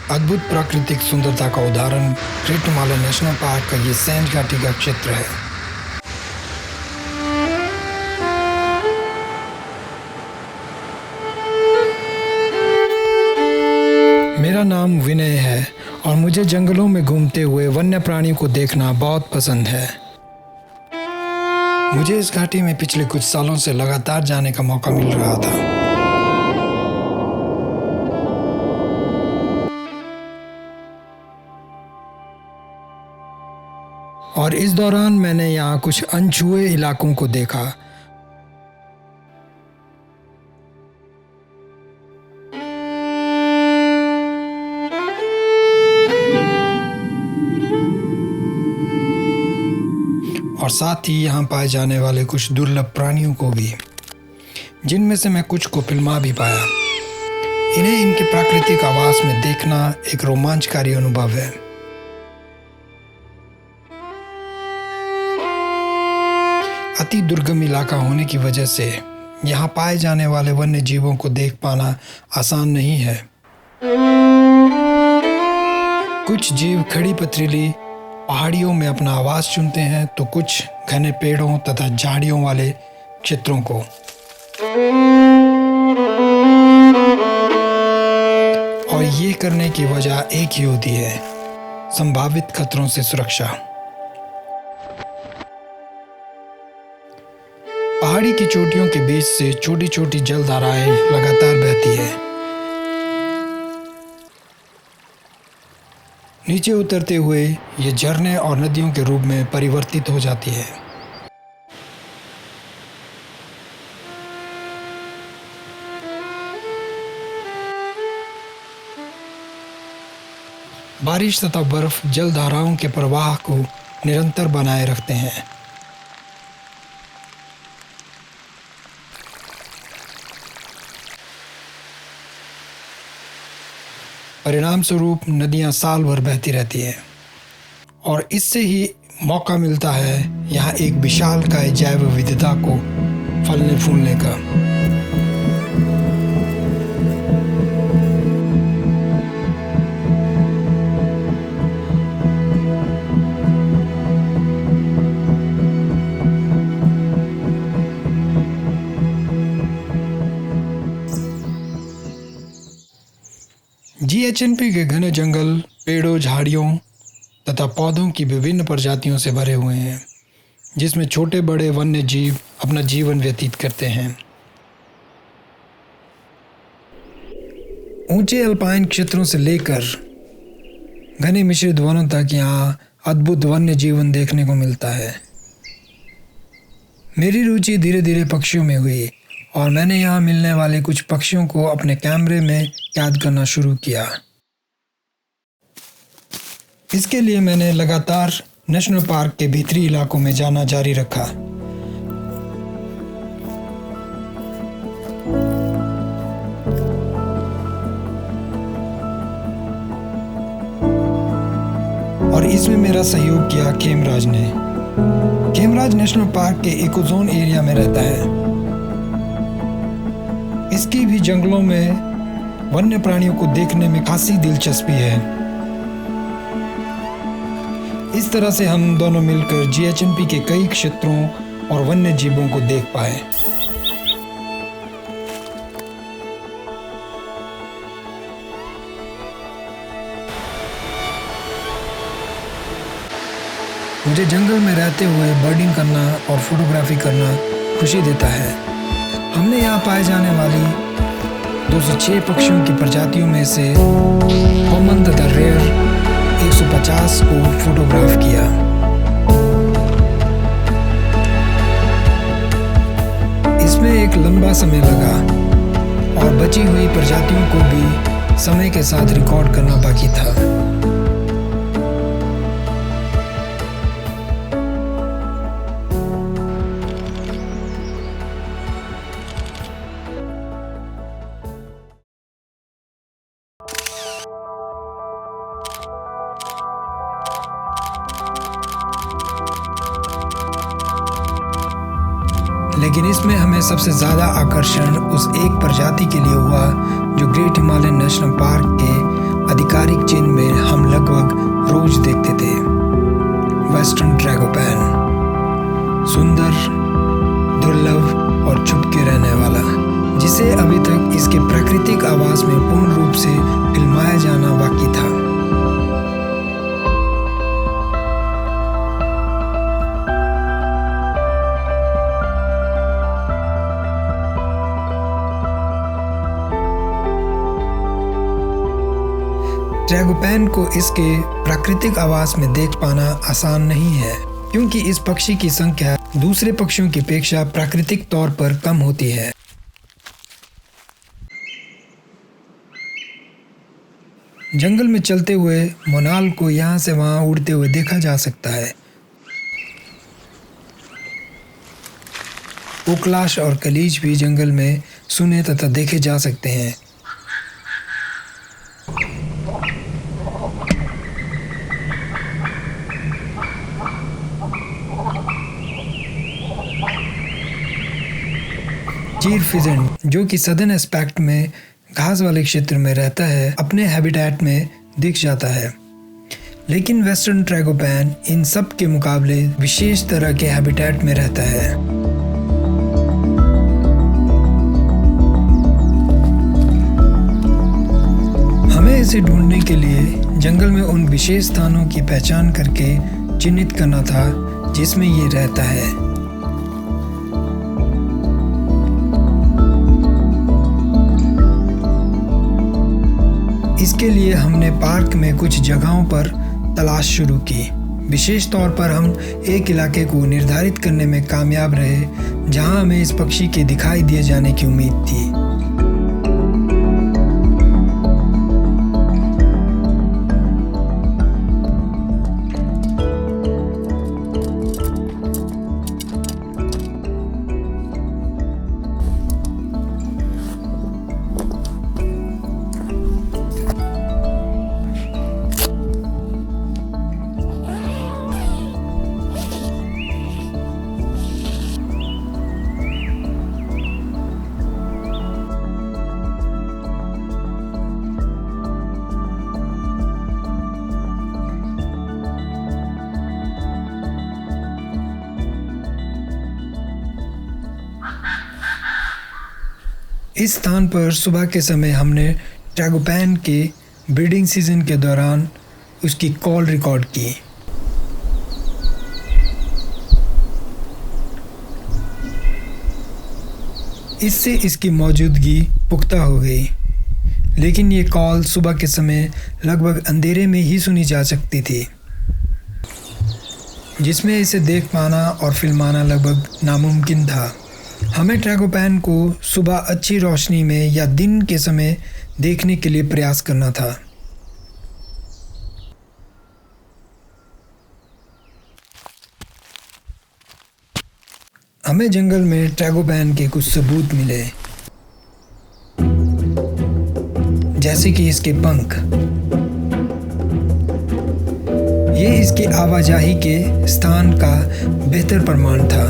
अद्भुत प्राकृतिक सुंदरता का उदाहरण ग्रेट हिमालय नेशनल पार्क का ये सैंज घाटी का क्षेत्र है। मेरा नाम विनय है और मुझे जंगलों में घूमते हुए वन्य प्राणियों को देखना बहुत पसंद है। मुझे इस घाटी में पिछले कुछ सालों से लगातार जाने का मौका मिल रहा था। और इस दौरान मैंने यहाँ कुछ अनछुए इलाकों को देखा। और साथ ही यहाँ पाए जाने वाले कुछ दुर्लभ प्राणियों को भी, जिनमें से मैं कुछ को फिल्मा भी पाया। इन्हें इनके प्राकृतिक आवास में देखना एक रोमांचकारी अनुभव है। अति दुर्गम इलाका होने की वजह से यहाँ पाए जाने वाले वन्य जीवों को देख पाना आसान नहीं है। कुछ जीव खड़ी पथरीली पहाड़ियों में अपना आवास चुनते हैं, तो कुछ घने पेड़ों तथा झाड़ियों वाले क्षेत्रों को। और ये करने की वजह एक ही होती है, संभावित खतरों से सुरक्षा। पहाड़ी की चोटियों के बीच से छोटी छोटी जलधाराएं लगातार बहती है। नीचे उतरते हुए ये झरने और नदियों के रूप में परिवर्तित हो जाती है। बारिश तथा बर्फ जलधाराओं के प्रवाह को निरंतर बनाए रखते हैं। परिणाम स्वरूप नदियां साल भर बहती रहती हैं और इससे ही मौका मिलता है यहाँ एक विशालकाय जैव विविधता को फलने फूलने का। GHNP के घने जंगल पेड़ों, झाड़ियों तथा पौधों की विभिन्न प्रजातियों से भरे हुए हैं, जिसमें छोटे बड़े वन्य जीव अपना जीवन व्यतीत करते हैं। ऊंचे अल्पाइन क्षेत्रों से लेकर घने मिश्रित वनों तक यहाँ अद्भुत वन्य जीवन देखने को मिलता है। मेरी रुचि धीरे धीरे पक्षियों में हुई और मैंने यहाँ मिलने वाले कुछ पक्षियों को अपने कैमरे में कैद करना शुरू किया। इसके लिए मैंने लगातार नेशनल पार्क के भीतरी इलाकों में जाना जारी रखा। और इसमें मेरा सहयोग किया खेमराज ने। खेमराज नेशनल पार्क के इकोजोन एरिया में रहता है। इसकी भी जंगलों में वन्य प्राणियों को देखने में खासी दिलचस्पी है। इस तरह से हम दोनों मिलकर GHNP के कई क्षेत्रों और वन्य जीवों को देख पाए। मुझे जंगल में रहते हुए बर्डिंग करना और फोटोग्राफी करना खुशी देता है। हमने यहाँ पाए जाने वाली 206 पक्षियों की प्रजातियों में से कॉमन तथा रेयर 150 को फोटोग्राफ किया। इसमें एक लंबा समय लगा और बची हुई प्रजातियों को भी समय के साथ रिकॉर्ड करना बाकी था। लेकिन इसमें हमें सबसे ज़्यादा आकर्षण उस एक प्रजाति के लिए हुआ जो ग्रेट हिमालयन नेशनल पार्क के आधिकारिक चेन में हम लगभग रोज देखते थे। वेस्टर्न ट्रैगोपैन, सुंदर, दुर्लभ और छुप के रहने वाला, जिसे अभी तक इसके प्राकृतिक आवास में पूर्ण रूप से फिल्माया जाना बाकी था। ट्रैगोपैन को इसके प्राकृतिक आवास में देख पाना आसान नहीं है, क्योंकि इस पक्षी की संख्या दूसरे पक्षियों की अपेक्षा प्राकृतिक तौर पर कम होती है। जंगल में चलते हुए मोनाल को यहाँ से वहाँ उड़ते हुए देखा जा सकता है। ओकलाश और कलीज भी जंगल में सुने तथा देखे जा सकते हैं। चीर फिजेंट, जो कि सदर्न एस्पेक्ट में घास वाले क्षेत्र में रहता है, अपने हैबिटेट में दिख जाता है। लेकिन वेस्टर्न ट्रैगोपैन इन सब के मुकाबले विशेष तरह के हैबिटेट में रहता है। हमें इसे ढूंढने के लिए जंगल में उन विशेष स्थानों की पहचान करके चिन्हित करना था जिसमें ये रहता है। इसके लिए हमने पार्क में कुछ जगहों पर तलाश शुरू की। विशेष तौर पर हम एक इलाके को निर्धारित करने में कामयाब रहे जहां हमें इस पक्षी के दिखाई दिए जाने की उम्मीद थी। इस स्थान पर सुबह के समय हमने ट्रैगोपैन के ब्रीडिंग सीजन के दौरान उसकी कॉल रिकॉर्ड की। इससे इसकी मौजूदगी पुख्ता हो गई, लेकिन ये कॉल सुबह के समय लगभग अंधेरे में ही सुनी जा सकती थी, जिसमें इसे देख पाना और फिल्माना लगभग नामुमकिन था। हमें ट्रैगोपैन को सुबह अच्छी रोशनी में या दिन के समय देखने के लिए प्रयास करना था। हमें जंगल में ट्रैगोपैन के कुछ सबूत मिले, जैसे कि इसके पंख। ये इसकी आवाजाही के स्थान का बेहतर प्रमाण था।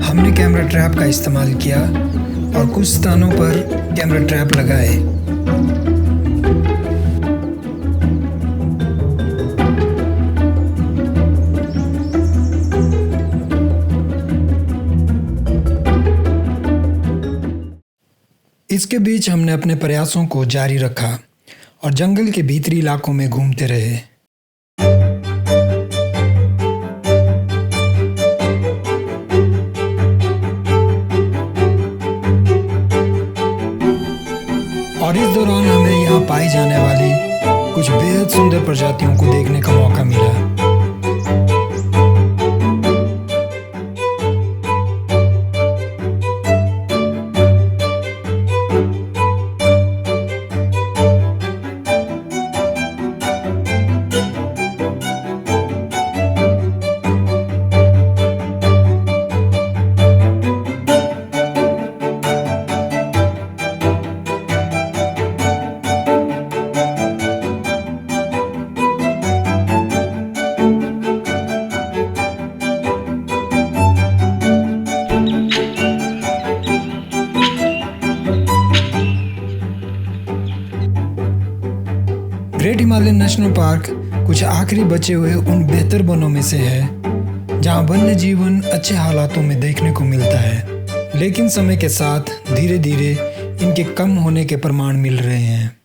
हमने कैमरा ट्रैप का इस्तेमाल किया और कुछ स्थानों पर कैमरा ट्रैप लगाए। इसके बीच हमने अपने प्रयासों को जारी रखा और जंगल के भीतरी इलाकों में घूमते रहे। और इस दौरान हमें यहाँ पाई जाने वाली कुछ बेहद सुंदर प्रजातियों को देखने का मौका मिला। हिमालयन नेशनल पार्क कुछ आखिरी बचे हुए उन बेहतर वनों में से है जहां वन्य जीवन अच्छे हालातों में देखने को मिलता है, लेकिन समय के साथ धीरे धीरे इनके कम होने के प्रमाण मिल रहे हैं।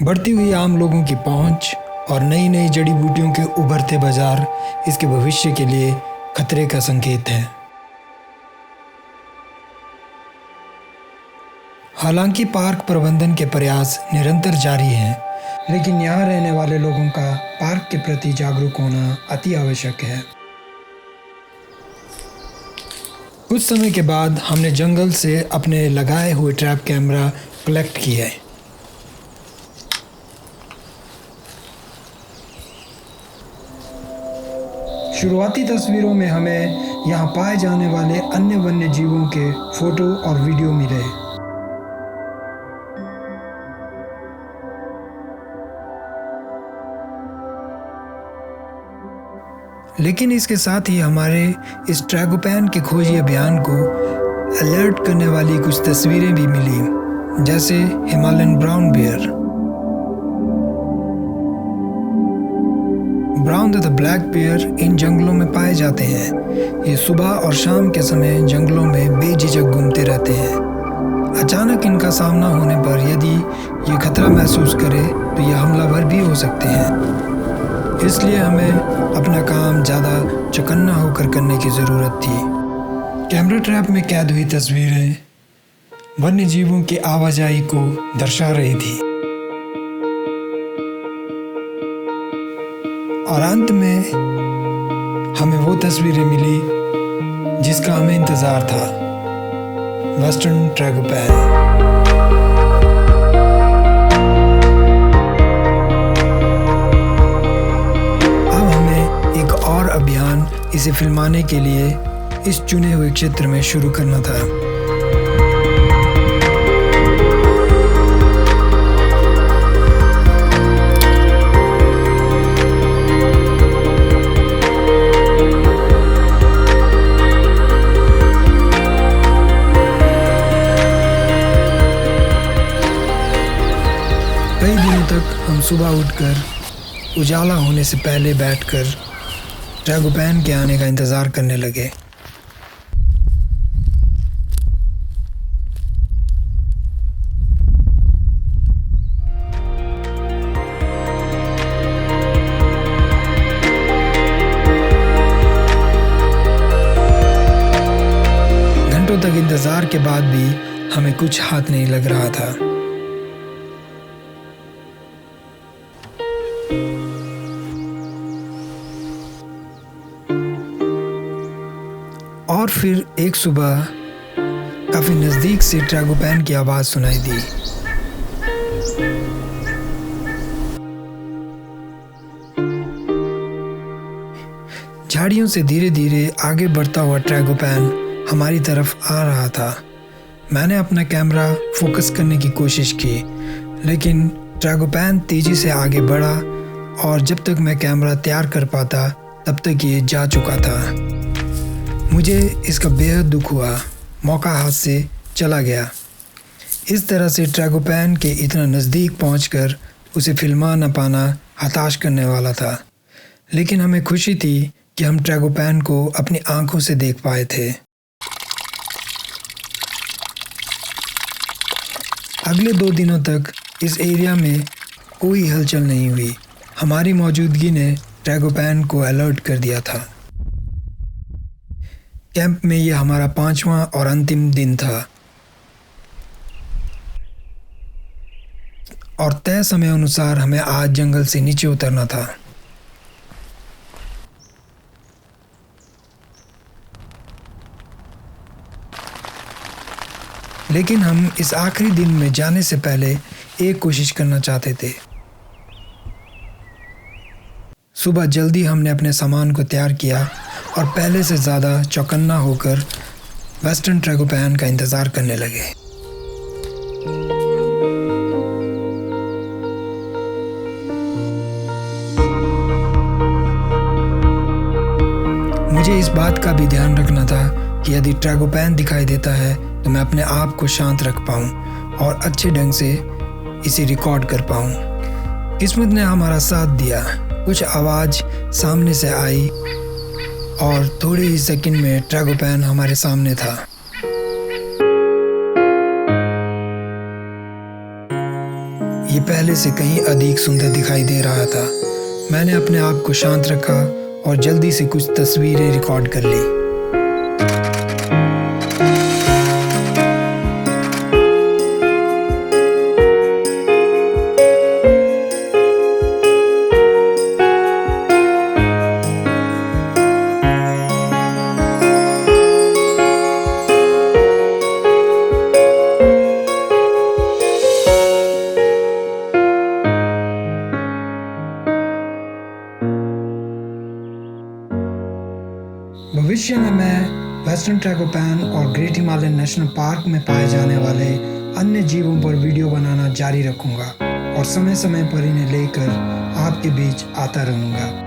बढ़ती हुई आम लोगों की पहुंच और नई नई जड़ी बूटियों के उभरते बाजार इसके भविष्य के लिए खतरे का संकेत है। हालांकि पार्क प्रबंधन के प्रयास निरंतर जारी हैं, लेकिन यहाँ रहने वाले लोगों का पार्क के प्रति जागरूक होना अति आवश्यक है। कुछ समय के बाद हमने जंगल से अपने लगाए हुए ट्रैप कैमरा कलेक्ट किए। शुरुआती तस्वीरों में हमें यहाँ पाए जाने वाले अन्य वन्य जीवों के फोटो और वीडियो मिले। लेकिन इसके साथ ही हमारे इस ट्रैगोपैन के खोजी अभियान को अलर्ट करने वाली कुछ तस्वीरें भी मिली, जैसे हिमालयन ब्राउन बियर। ब्राउन तथा ब्लैक बियर इन जंगलों में पाए जाते हैं। ये सुबह और शाम के समय जंगलों में बेझिझक घूमते रहते हैं। अचानक इनका सामना होने पर यदि ये खतरा महसूस करे तो ये हमलावर भी हो सकते हैं। इसलिए हमें अपना काम ज़्यादा चौकन्ना होकर करने की ज़रूरत थी। कैमरा ट्रैप में कैद हुई तस्वीरें वन्य जीवों की आवाजाही को दर्शा रही थी और अंत में हमें वो तस्वीरें मिली जिसका हमें इंतज़ार था, वेस्टर्न ट्रैगोपैन। अभियान इसे फिल्माने के लिए इस चुने हुए क्षेत्र में शुरू करना था। कई दिनों तक हम सुबह उठकर उजाला होने से पहले बैठकर ट्रैगोपैन के आने का इंतज़ार करने लगे। घंटों तक इंतज़ार के बाद भी हमें कुछ हाथ नहीं लग रहा था। और फिर एक सुबह काफ़ी नज़दीक से ट्रैगोपैन की आवाज़ सुनाई दी। झाड़ियों से धीरे धीरे आगे बढ़ता हुआ ट्रैगोपैन हमारी तरफ आ रहा था। मैंने अपना कैमरा फोकस करने की कोशिश की, लेकिन ट्रैगोपैन तेज़ी से आगे बढ़ा और जब तक मैं कैमरा तैयार कर पाता तब तक ये जा चुका था। मुझे इसका बेहद दुख हुआ। मौका हाथ से चला गया। इस तरह से ट्रैगोपैन के इतना नज़दीक पहुंचकर उसे फिल्मा न पाना हताश करने वाला था, लेकिन हमें खुशी थी कि हम ट्रैगोपैन को अपनी आंखों से देख पाए थे। अगले 2 दिनों तक इस एरिया में कोई हलचल नहीं हुई। हमारी मौजूदगी ने ट्रैगोपैन को अलर्ट कर दिया था। कैंप में यह हमारा 5वां और अंतिम दिन था और तय समय अनुसार हमें आज जंगल से नीचे उतरना था। लेकिन हम इस आखिरी दिन में जाने से पहले एक कोशिश करना चाहते थे। सुबह जल्दी हमने अपने सामान को तैयार किया और पहले से ज़्यादा चौकन्ना होकर वेस्टर्न ट्रैगोपैन का इंतज़ार करने लगे। मुझे इस बात का भी ध्यान रखना था कि यदि ट्रैगोपैन दिखाई देता है तो मैं अपने आप को शांत रख पाऊँ और अच्छे ढंग से इसे रिकॉर्ड कर पाऊँ। किस्मत ने हमारा साथ दिया। कुछ आवाज़ सामने से आई और थोड़े ही सेकंड में ट्रैगोपैन हमारे सामने था। ये पहले से कहीं अधिक सुंदर दिखाई दे रहा था। मैंने अपने आप को शांत रखा और जल्दी से कुछ तस्वीरें रिकॉर्ड कर ली। भविष्य में मैं वेस्टर्न ट्रैगोपैन और ग्रेट हिमालयन नेशनल पार्क में पाए जाने वाले अन्य जीवों पर वीडियो बनाना जारी रखूंगा और समय समय पर इन्हें लेकर आपके बीच आता रहूंगा।